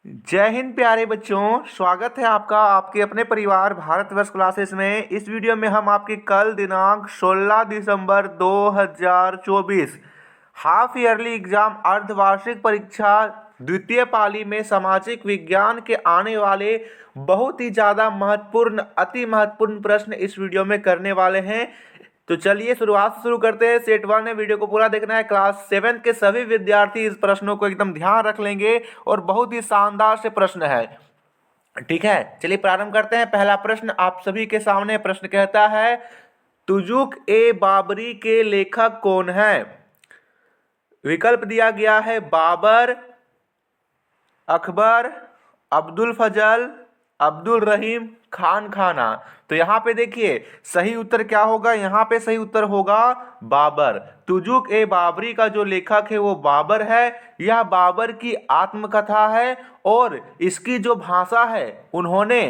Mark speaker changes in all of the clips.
Speaker 1: जय हिंद प्यारे बच्चों। स्वागत है आपका आपके अपने परिवार भारतवर्ष क्लासेस में। इस वीडियो में हम आपके कल दिनांक 16 दिसंबर 2024 हाफ ईयरली एग्जाम अर्धवार्षिक परीक्षा द्वितीय पाली में सामाजिक विज्ञान के आने वाले बहुत ही ज़्यादा महत्वपूर्ण अति महत्वपूर्ण प्रश्न इस वीडियो में करने वाले हैं। तो चलिए शुरुआत शुरू करते हैं। सेट वन है, वीडियो को पूरा देखना है। क्लास 7 के सभी विद्यार्थी इस प्रश्नों को एकदम ध्यान रख लेंगे और बहुत ही शानदार से प्रश्न है। ठीक है, चलिए प्रारंभ करते हैं। पहला प्रश्न आप सभी के सामने प्रश्न कहता है, तुजुक ए बाबरी के लेखक कौन है? विकल्प दिया गया है बाबर, अकबर, अब्दुल फजल, अब्दुल रहीम, खान खाना। तो यहाँ पे देखिए सही उत्तर क्या होगा। यहाँ पे सही उत्तर होगा बाबर। तुजुक ए बाबरी का जो लेखक है वो बाबर है। यह बाबर की आत्मकथा है और इसकी जो भाषा है उन्होंने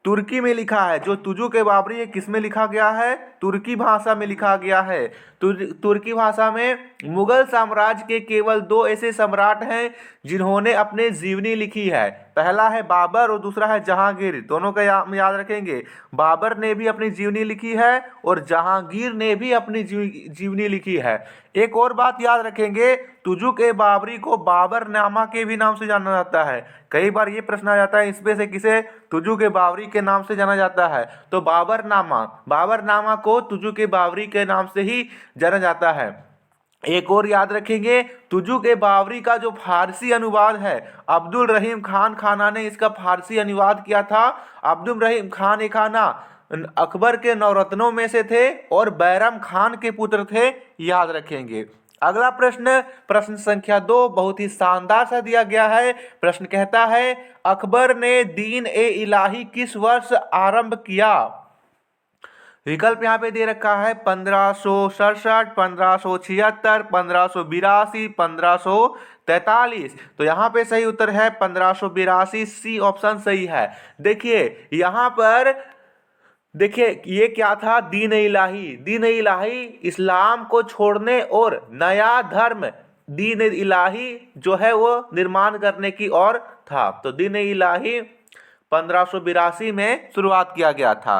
Speaker 1: तुर्की में लिखा है। जो तुजुक ए बाबरी है किस में लिखा गया है? तुर्की भाषा में लिखा गया है। तुर्की भाषा में मुगल साम्राज्य के केवल दो ऐसे सम्राट हैं जिन्होंने अपने जीवनी लिखी है। पहला है बाबर और दूसरा है जहांगीर। दोनों का याद रखेंगे। बाबर ने भी अपनी जीवनी लिखी है और जहांगीर ने भी अपनी जीवनी लिखी है। एक और बात याद रखेंगे, तुजुक ए बाबरी को बाबरनामा के भी नाम से जाना जाता है। कई बार ये प्रश्न आ जाता है इसमें से किसे तुजुक ए बाबरी के नाम से जाना जाता है। तो बाबरनामा को तुजुक ए बाबरी के नाम से ही जाना जाता है। एक और याद रखेंगे, तुजुक ए बाबरी का जो फारसी अनुवाद है अब्दुल रहीम खान खाना ने इसका फारसी अनुवाद किया था। अब्दुल रहीम खान ए खाना अकबर के नौरत्नों में से थे और बैरम खान के पुत्र थे, याद रखेंगे। अगला प्रश्न, प्रश्न संख्या 2 बहुत ही शानदार सा दिया गया है। प्रश्न कहता है, अकबर ने दीन ए इलाही किस वर्ष आरंभ किया? विकल्प यहाँ पे दे रखा है 1567, 1576, 1582, 1543। तो यहाँ पे सही उत्तर है 1582। सी ऑप्शन सही है। देखिए यहाँ पर देखिए ये क्या था? दीन इलाही। दीन इलाही इस्लाम को छोड़ने और नया धर्म दीन इलाही जो है वो निर्माण करने की ओर था। तो दीन इलाही 1582 में शुरुआत किया गया था।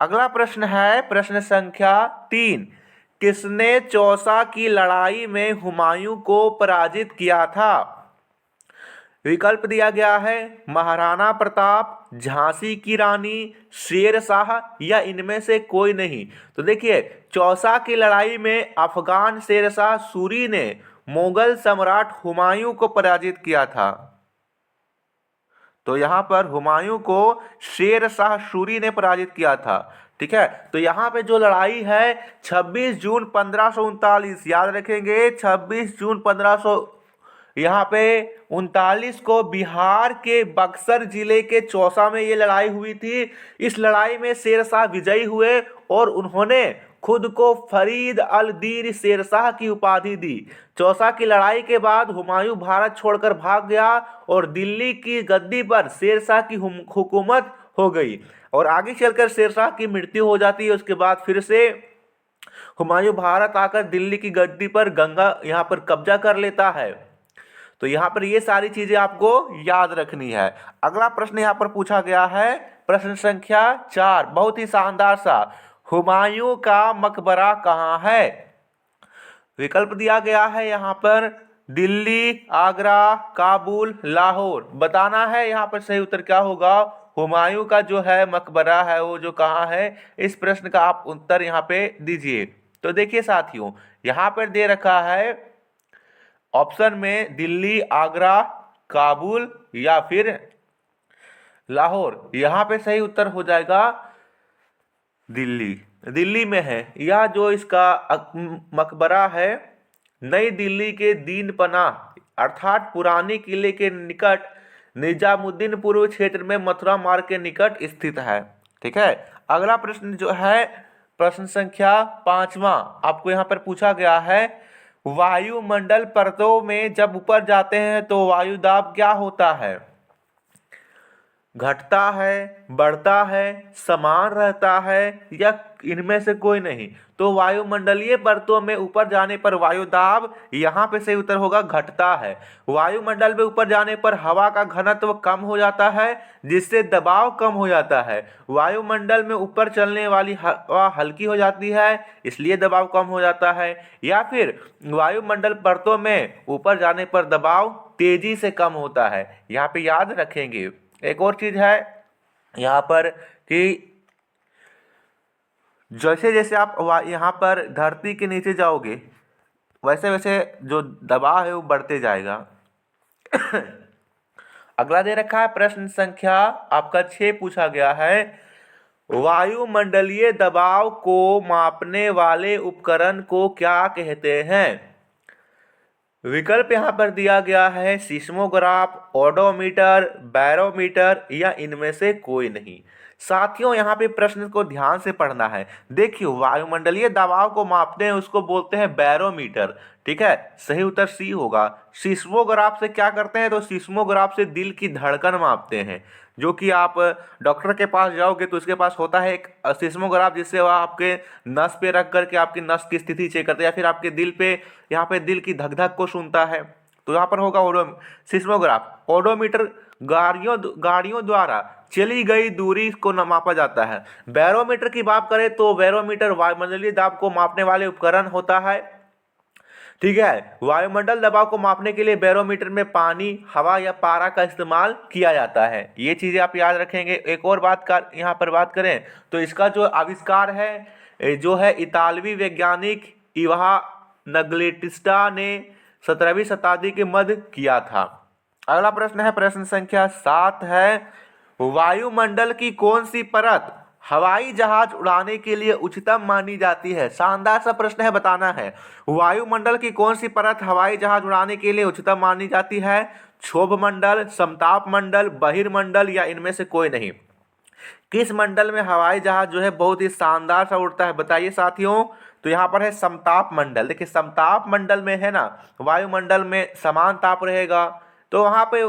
Speaker 1: अगला प्रश्न है प्रश्न संख्या 3, किसने चौसा की लड़ाई में हुमायूं को पराजित किया था? विकल्प दिया गया है महाराणा प्रताप, झांसी की रानी, शेर शाह या इनमें से कोई नहीं। तो देखिए चौसा की लड़ाई में अफगान शेरशाह सूरी ने मुगल सम्राट हुमायूं को पराजित किया था। तो यहाँ पर हुमायूं को शेर शाह सूरी ने पराजित किया था। ठीक है, तो यहाँ पे जो लड़ाई है 26 जून 1539, याद रखेंगे 26 जून 1500 यहाँ पे 39 को बिहार के बक्सर जिले के चौसा में ये लड़ाई हुई थी। इस लड़ाई में शेरशाह विजयी हुए और उन्होंने खुद को फरीद अल दीन शेरशाह की उपाधि दी। चौसा की लड़ाई के बाद हुमायूं भारत छोड़कर भाग गया और दिल्ली की गद्दी पर शेरशाह की हुकूमत हो गई और आगे चलकर शेरशाह की मृत्यु हो जाती है। उसके बाद फिर से हुमायूं भारत आकर दिल्ली की गद्दी पर गंगा यहाँ पर कब्जा कर लेता है। तो यहाँ पर ये सारी चीजें आपको याद रखनी है। अगला प्रश्न यहाँ पर पूछा गया है प्रश्न संख्या 4, बहुत ही शानदार सा, हुमायूं का मकबरा कहाँ है? विकल्प दिया गया है यहाँ पर दिल्ली, आगरा, काबुल, लाहौर। बताना है यहाँ पर सही उत्तर क्या होगा। हुमायूं का जो है मकबरा है वो जो कहाँ है, इस प्रश्न का आप उत्तर यहाँ पे दीजिए। तो देखिए साथियों यहाँ पर दे रखा है ऑप्शन में दिल्ली, आगरा, काबुल या फिर लाहौर। यहाँ पे सही उत्तर हो जाएगा दिल्ली। दिल्ली में है यह जो इसका मकबरा है, नई दिल्ली के दीन पनाह अर्थात पुरानी किले के निकट निजामुद्दीन पूर्व क्षेत्र में मथुरा मार्ग के निकट स्थित है। ठीक है, अगला प्रश्न जो है प्रश्न संख्या 5वां आपको यहाँ पर पूछा गया है, वायुमंडल परतों में जब ऊपर जाते हैं तो वायु दाब क्या होता है? घटता है, बढ़ता है, समान रहता है या इनमें से कोई नहीं? तो वायुमंडलीय परतों में ऊपर जाने पर वायु दाब, यहाँ पे सही उत्तर होगा घटता है। वायुमंडल में ऊपर जाने पर हवा का घनत्व कम हो जाता है, जिससे दबाव कम हो जाता है। वायुमंडल में ऊपर चलने वाली हवा हल्की हो जाती है, इसलिए दबाव कम हो जाता है। या फिर वायुमंडल परतों में ऊपर जाने पर दबाव तेजी से कम होता है। यहाँ पे याद रखेंगे। एक और चीज है यहाँ पर कि जैसे जैसे आप यहाँ पर धरती के नीचे जाओगे, वैसे वैसे जो दबाव है वो बढ़ते जाएगा। अगला दे रखा है प्रश्न संख्या आपका 6 पूछा गया है, वायुमंडलीय दबाव को मापने वाले उपकरण को क्या कहते हैं? विकल्प यहाँ पर दिया गया है सीस्मोग्राफ, ओडोमीटर, बैरोमीटर या इनमें से कोई नहीं। साथियों यहाँ पे प्रश्न को ध्यान से पढ़ना है। देखिए वायुमंडलीय दबाव को मापते हैं उसको बोलते हैं बैरोमीटर, ठीक है, सही उत्तर सी होगा। सीस्मोग्राफ से क्या करते हैं? तो सीस्मोग्राफ से दिल की धड़कन मापते हैं। जो कि आप डॉक्टर के पास जाओगे तो उसके पास होता है एक सीस्मोग्राफ, जिससे वह आपके नस पे रख करके आपकी नस की स्थिति चेक करता है, या फिर आपके दिल पे यहाँ पे दिल की धक धक को सुनता है। तो यहाँ पर होगा सीस्मोग्राफ। ओडोमीटर गाड़ियों द्वारा चली गई दूरी को मापा जाता है। बैरोमीटर की बात करें तो बैरोमीटर वायुमंडलीय दाब को मापने वाले उपकरण होता है, ठीक है। वायुमंडल दबाव को मापने के लिए बैरोमीटर में पानी, हवा या पारा का इस्तेमाल किया जाता है। ये चीजें आप याद रखेंगे। एक और बात का यहाँ पर बात करें तो इसका जो आविष्कार है जो है इतालवी वैज्ञानिक इवा नगलेटिस्टा ने 17वीं शताब्दी के मध्य किया था। अगला प्रश्न है प्रश्न संख्या 7 है, वायुमंडल की कौन सी परत हवाई जहाज उड़ाने के लिए उच्चतम मानी जाती है? शानदार सा प्रश्न है, बताना है। वायुमंडल की कौन सी परत हवाई जहाज उड़ाने के लिए उच्चतम मानी जाती है? क्षोभ मंडल, समताप मंडल, बहिर्मंडल या इनमें से कोई नहीं? किस मंडल में हवाई जहाज जो है बहुत ही शानदार सा उड़ता है, बताइए साथियों। तो यहाँ पर है समताप मंडल। देखिए समताप मंडल में है ना, वायुमंडल में समान ताप रहेगा, तो वहाँ पे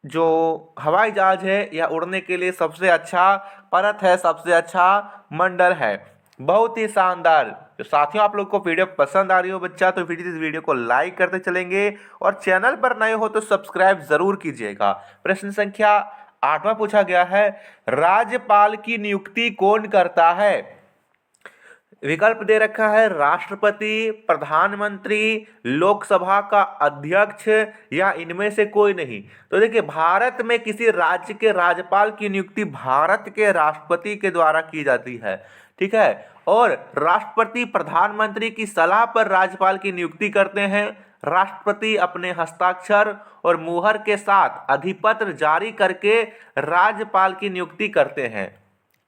Speaker 1: जो हवाई जहाज है या उड़ने के लिए सबसे अच्छा परत है, सबसे अच्छा मंडल है। बहुत ही शानदार। तो साथियों आप लोग को वीडियो पसंद आ रही हो बच्चा तो इस वीडियो को लाइक करते चलेंगे और चैनल पर नए हो तो सब्सक्राइब जरूर कीजिएगा। प्रश्न संख्या 8वां पूछा गया है, राज्यपाल की नियुक्ति कौन करता है? विकल्प दे रखा है राष्ट्रपति, प्रधानमंत्री, लोकसभा का अध्यक्ष या इनमें से कोई नहीं। तो देखिए भारत में किसी राज्य के राज्यपाल की नियुक्ति भारत के राष्ट्रपति के द्वारा की जाती है, ठीक है। और राष्ट्रपति प्रधानमंत्री की सलाह पर राज्यपाल की नियुक्ति करते हैं। राष्ट्रपति अपने हस्ताक्षर और मुहर के साथ अधिपत्र जारी करके राज्यपाल की नियुक्ति करते हैं,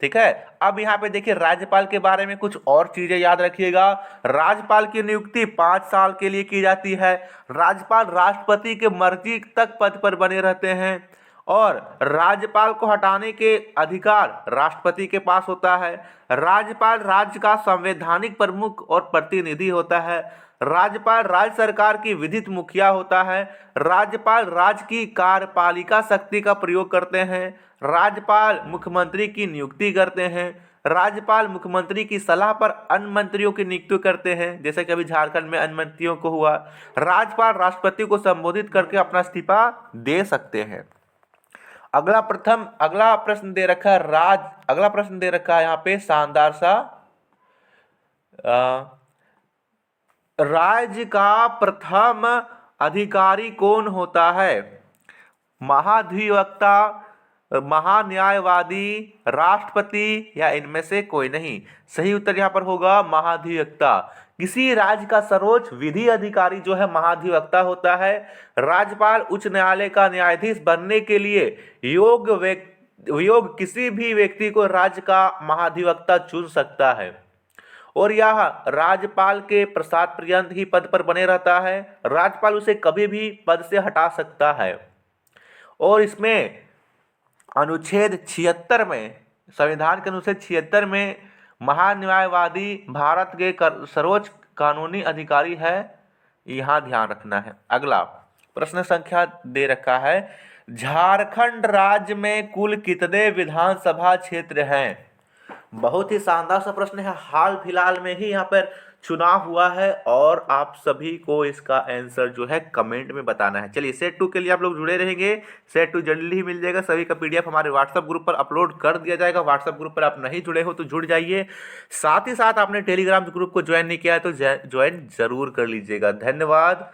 Speaker 1: ठीक है। अब यहाँ पे देखिए राज्यपाल के बारे में कुछ और चीजें याद रखिएगा। राज्यपाल की नियुक्ति 5 साल के लिए की जाती है। राज्यपाल राष्ट्रपति के मर्जी तक पद पर बने रहते हैं और राज्यपाल को हटाने के अधिकार राष्ट्रपति के पास होता है। राज्यपाल राज्य का संवैधानिक प्रमुख और प्रतिनिधि होता है। राज्यपाल राज्य सरकार की विधित मुखिया होता है। राज्यपाल राज्य की कार्यपालिका शक्ति का प्रयोग करते हैं। राज्यपाल मुख्यमंत्री की नियुक्ति करते हैं। राज्यपाल मुख्यमंत्री की सलाह पर अन्य मंत्रियों की नियुक्ति करते हैं, जैसे कि अभी झारखंड में अन्य मंत्रियों को हुआ। राज्यपाल राष्ट्रपति को संबोधित करके अपना इस्तीफा दे सकते हैं। अगला प्रश्न दे रखा है अगला प्रश्न दे रखा है यहाँ पे शानदार सा, राज्य का प्रथम अधिकारी कौन होता है? महाधिवक्ता, महान्यायवादी, राष्ट्रपति या इनमें से कोई नहीं? सही उत्तर यहाँ पर होगा महाधिवक्ता। किसी राज्य का सर्वोच्च विधि अधिकारी जो है महाधिवक्ता होता है। राज्यपाल उच्च न्यायालय का न्यायाधीश बनने के लिए योग किसी भी व्यक्ति को राज्य का महाधिवक्ता चुन सकता है और यह राज्यपाल के प्रसाद पर्यंत ही पद पर बने रहता है। राज्यपाल उसे कभी भी पद से हटा सकता है। और इसमें अनुच्छेद 76 में, संविधान के अनुच्छेद 76 में महान्यायवादी भारत के सर्वोच्च कानूनी अधिकारी है, यहाँ ध्यान रखना है। अगला प्रश्न संख्या दे रखा है, झारखंड राज्य में कुल कितने विधानसभा क्षेत्र हैं? बहुत ही शानदार सा प्रश्न है। हाल फिलहाल में ही यहाँ पर चुनाव हुआ है और आप सभी को इसका आंसर जो है कमेंट में बताना है। चलिए, सेट 2 के लिए आप लोग जुड़े रहेंगे। सेट 2 जल्दी ही मिल जाएगा। सभी का पीडीएफ हमारे व्हाट्सएप ग्रुप पर अपलोड कर दिया जाएगा। व्हाट्सएप ग्रुप पर आप नहीं जुड़े हो तो जुड़ जाइए। साथ ही साथ आपने टेलीग्राम ग्रुप को ज्वाइन नहीं किया है तो ज्वाइन जरूर कर लीजिएगा। धन्यवाद।